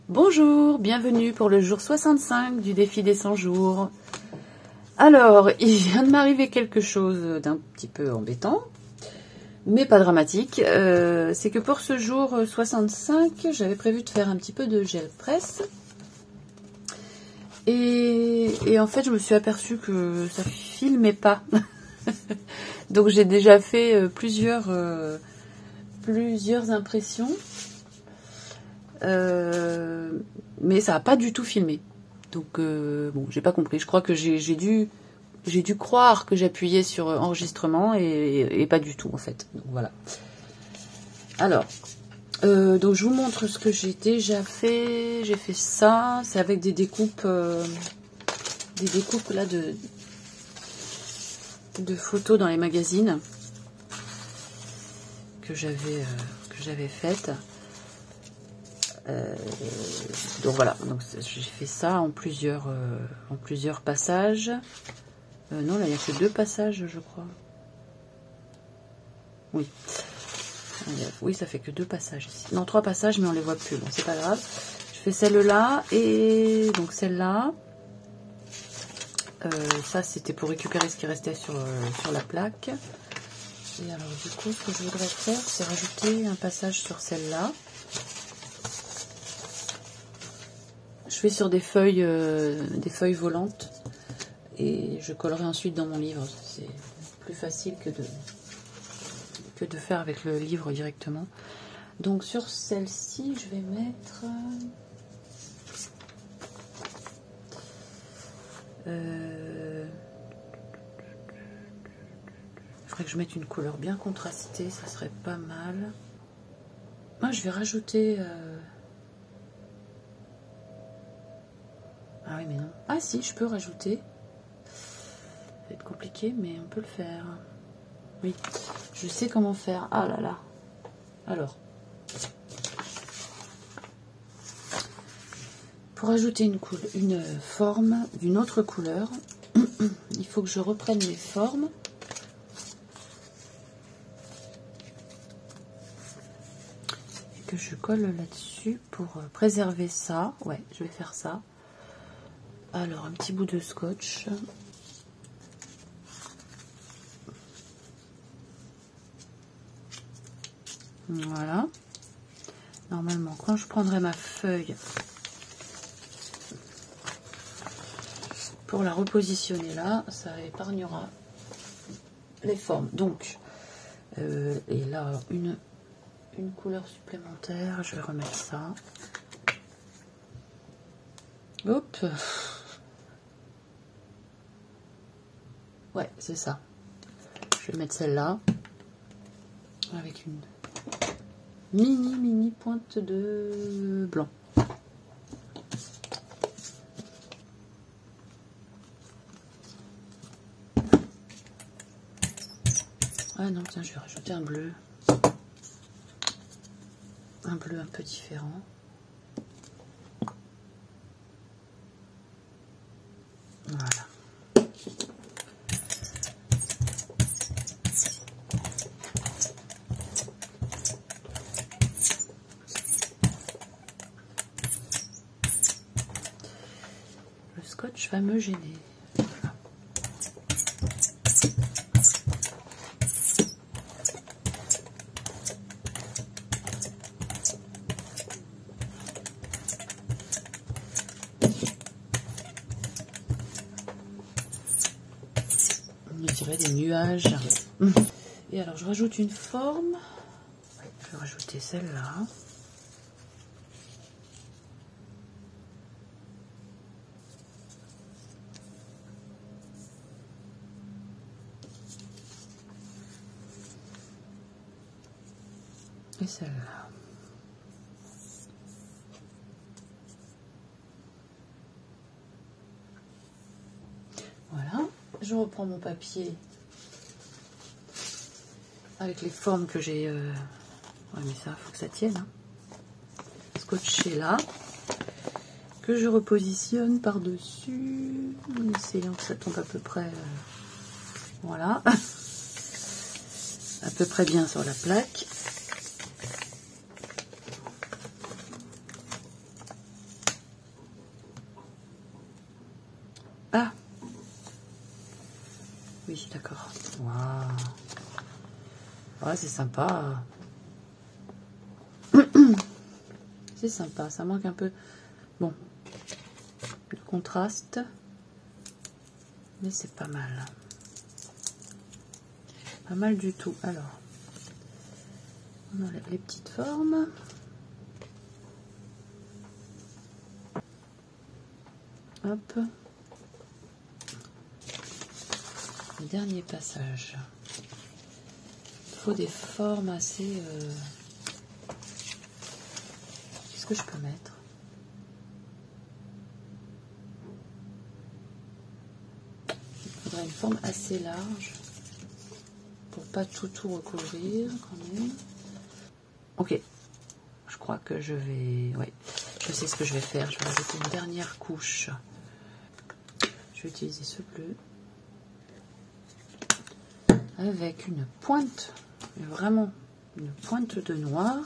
Bonjour, bienvenue pour le jour 65 du défi des 100 jours. Alors, il vient de m'arriver quelque chose d'un petit peu embêtant, mais pas dramatique. C'est que pour ce jour 65, j'avais prévu de faire un petit peu de gel presse. Et en fait, je me suis aperçue que ça filmait pas. Donc j'ai déjà fait plusieurs impressions. Mais ça n'a pas du tout filmé. Donc bon, j'ai pas compris. Je crois que j'ai dû croire que j'appuyais sur enregistrement et pas du tout en fait. Donc voilà. Alors, donc je vous montre ce que j'ai déjà fait. J'ai fait ça. C'est avec des découpes là de photos dans les magazines que j'avais faites. Donc voilà, donc j'ai fait ça en plusieurs passages. Non, là il n'y a que 2 passages, je crois. Oui. Oui, ça fait que 2 passages ici. Non, 3 passages, mais on les voit plus. Bon, c'est pas grave. Je fais celle-là et donc celle-là. Ça, c'était pour récupérer ce qui restait sur la plaque. Et alors, du coup, ce que je voudrais faire, c'est rajouter un passage sur celle-là. Je fais sur des feuilles volantes et je collerai ensuite dans mon livre. C'est plus facile que de faire avec le livre directement. Donc sur celle-ci, je vais mettre... il faudrait que je mette une couleur bien contrastée, ça serait pas mal. Moi, je vais rajouter... Ah oui, mais non. Ah si, je peux rajouter. Ça va être compliqué, mais on peut le faire. Oui, je sais comment faire. Ah là là. Alors. Pour ajouter une forme d'une autre couleur, il faut que je reprenne mes formes. Et que je colle là-dessus pour préserver ça. Ouais, je vais faire ça. Alors, un petit bout de scotch. Voilà. Normalement, quand je prendrai ma feuille pour la repositionner là, ça épargnera les formes. Donc, et là, une couleur supplémentaire, je vais remettre ça. Hop. Ouais, c'est ça. Je vais mettre celle-là avec une mini pointe de blanc. Ah non, tiens, je vais rajouter un bleu. Un bleu un peu différent. Voilà. Le scotch va me gêner. Voilà. On dirait des nuages. Et alors je rajoute une forme. Je vais rajouter celle-là. Et celle-là. Voilà. Je reprends mon papier avec les formes que j'ai... Ouais, mais ça, il faut que ça tienne. Hein. Scotché là. Que je repositionne par-dessus. En essayant que ça tombe à peu près... voilà. peu près bien sur la plaque. Ah oui, d'accord. Waouh. Ouais, c'est sympa. C'est sympa, ça manque un peu, bon, de contraste, mais c'est pas mal. Pas mal du tout. Alors, on enlève les petites formes. Hop. Le dernier passage. Il faut des formes assez... Qu'est-ce que je peux mettre? Il faudrait une forme assez large pour pas tout recouvrir quand même. Ok, je crois que je vais... Ouais, je sais ce que je vais faire. Je vais rajouter une dernière couche. Je vais utiliser ce bleu avec une pointe, mais vraiment une pointe de noir.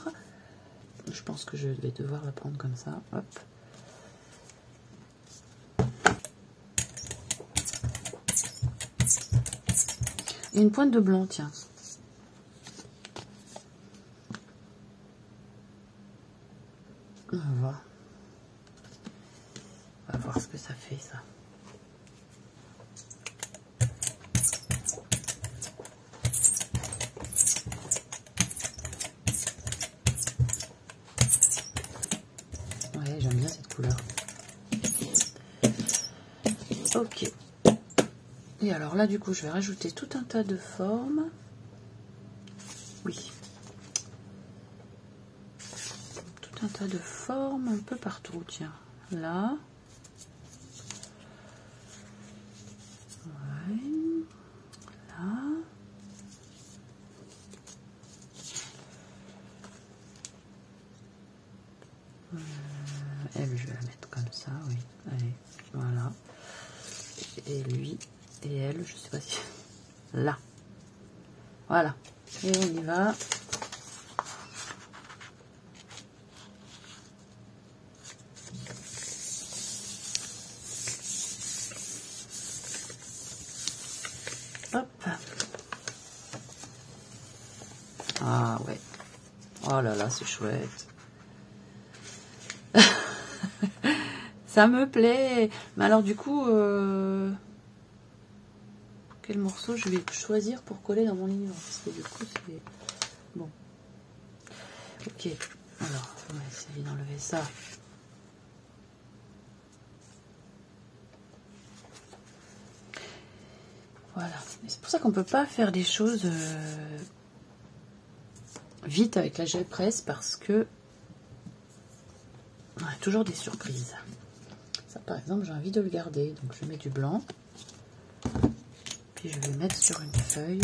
Je pense que je vais devoir la prendre comme ça. Hop. Et une pointe de blanc, tiens. On va voir ce que ça fait, ça. Ouais, j'aime bien cette couleur. Ok. Et alors là, du coup, je vais rajouter tout un tas de formes. Oui. Tout un tas de formes un peu partout, tiens. Là. Ouais. Là. Elle, je vais la mettre comme ça, oui. Allez, voilà. Et lui et elle, je sais pas si... Là. Voilà. Et on y va. Hop. Ah ouais. Oh là là, c'est chouette. Ça me plaît. Mais alors du coup, quel morceau je vais choisir pour coller dans mon livre? Parce que du coup, c'est... Bon. Ok. Alors, on va essayer d'enlever ça. Voilà. C'est pour ça qu'on peut pas faire des choses vite avec la gel presse, parce que on a toujours des surprises. Ça, par exemple, j'ai envie de le garder, donc je mets du blanc. Puis je vais mettre sur une feuille.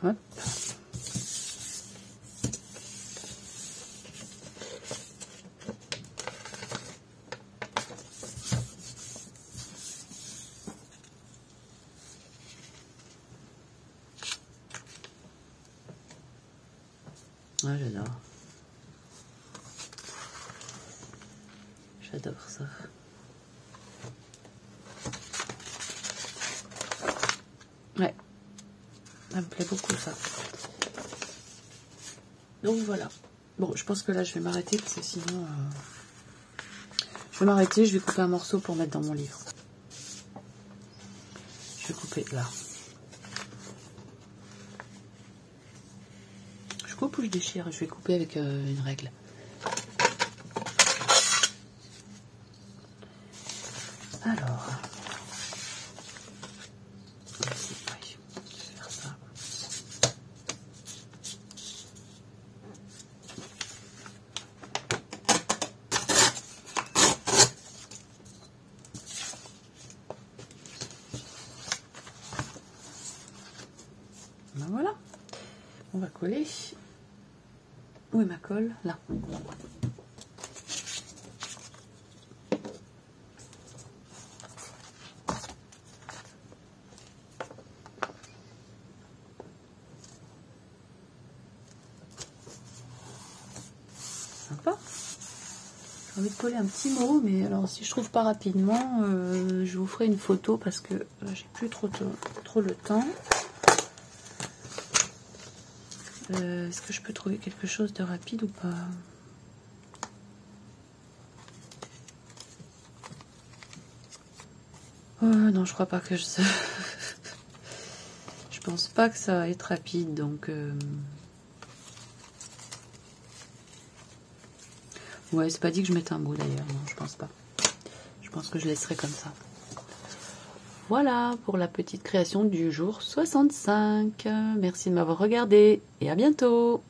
Hop. Ah, j'adore. J'adore ça. Ouais. Ça me plaît beaucoup, ça. Donc voilà. Bon, je pense que là, je vais m'arrêter parce que sinon... Je vais m'arrêter, je vais couper un morceau pour mettre dans mon livre. Je vais couper là. Je coupe ou je déchire? Je vais couper avec une règle. Alors... Ici, oui, je vais faire ça. Ben voilà, on va coller. Où est ma colle? Là. J'ai envie de coller un petit mot, mais alors si je trouve pas rapidement, je vous ferai une photo parce que là j'ai plus trop le temps. Est-ce que je peux trouver quelque chose de rapide ou pas? Non, je crois pas que je sais. Je pense pas que ça va être rapide, donc ouais, c'est pas dit que je mette un mot d'ailleurs, non, je pense pas. Je pense que je laisserai comme ça. Voilà pour la petite création du jour 65. Merci de m'avoir regardé et à bientôt.